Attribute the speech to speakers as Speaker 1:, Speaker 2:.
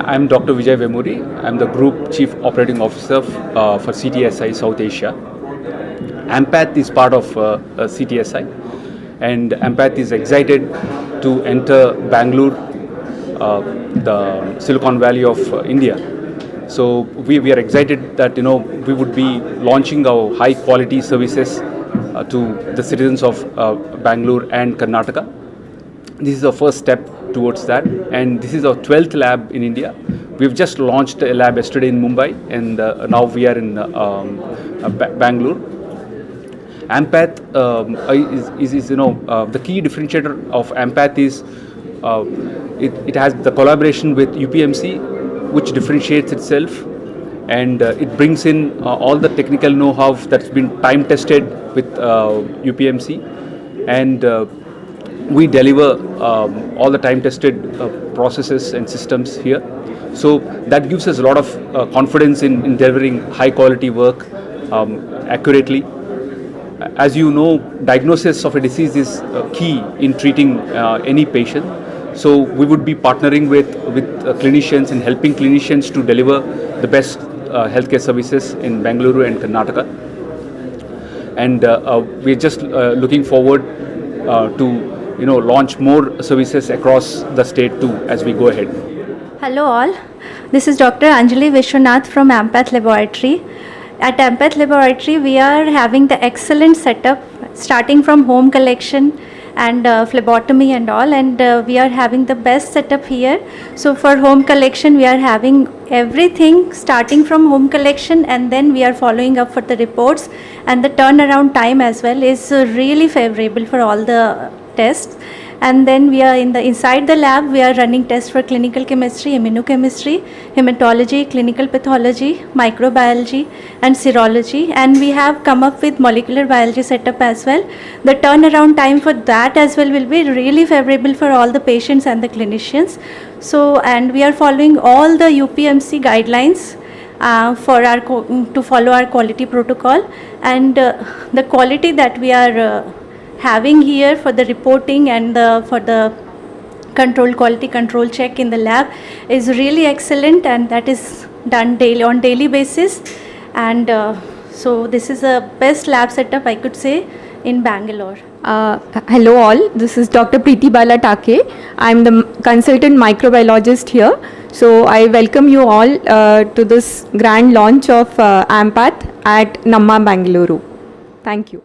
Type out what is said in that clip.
Speaker 1: I'm Dr. Vijay Vemuri. I'm the Group Chief Operating Officer for CTSI South Asia. Ampath is part of CTSI, and Ampath is excited to enter Bangalore, the Silicon Valley of India. So we are excited that we would be launching our high quality services to the citizens of Bangalore and Karnataka. This is our first step towards that, and this is our 12th lab in India. We've just launched a lab yesterday in Mumbai, and now we are in Bangalore. Ampath is the key differentiator of Ampath is it has the collaboration with UPMC, which differentiates itself, and it brings in all the technical know-how that's been time tested with UPMC, and we deliver all the time-tested processes and systems here. So that gives us a lot of confidence in delivering high-quality work accurately. As you know, diagnosis of a disease is key in treating any patient. So we would be partnering with clinicians and helping clinicians to deliver the best healthcare services in Bengaluru and Karnataka. And we're just looking forward to launch more services across the state too as we go ahead.
Speaker 2: Hello all, this is Dr. Anjali Vishwanath from Ampath Laboratory. At Ampath Laboratory, we are having the excellent setup starting from home collection and phlebotomy and all, and we are having the best setup here. So for home collection, we are having everything starting from home collection, and then we are following up for the reports, and the turnaround time as well is really favorable for all the tests. And then we are inside the lab, we are running tests for clinical chemistry, immunochemistry, hematology, clinical pathology, microbiology and serology, and we have come up with molecular biology setup as well. The turnaround time for that as well will be really favorable for all the patients and the clinicians. So, and we are following all the UPMC guidelines to follow our quality protocol, and the quality that we are having here for the reporting and for the quality control check in the lab is really excellent, and that is done on daily basis. And so this is the best lab setup I could say in Bangalore.
Speaker 3: Hello all, this is Dr. Preeti Bala Take. I am the consultant microbiologist here. So I welcome you all to this grand launch of Ampath at Namma Bangalore. Thank you.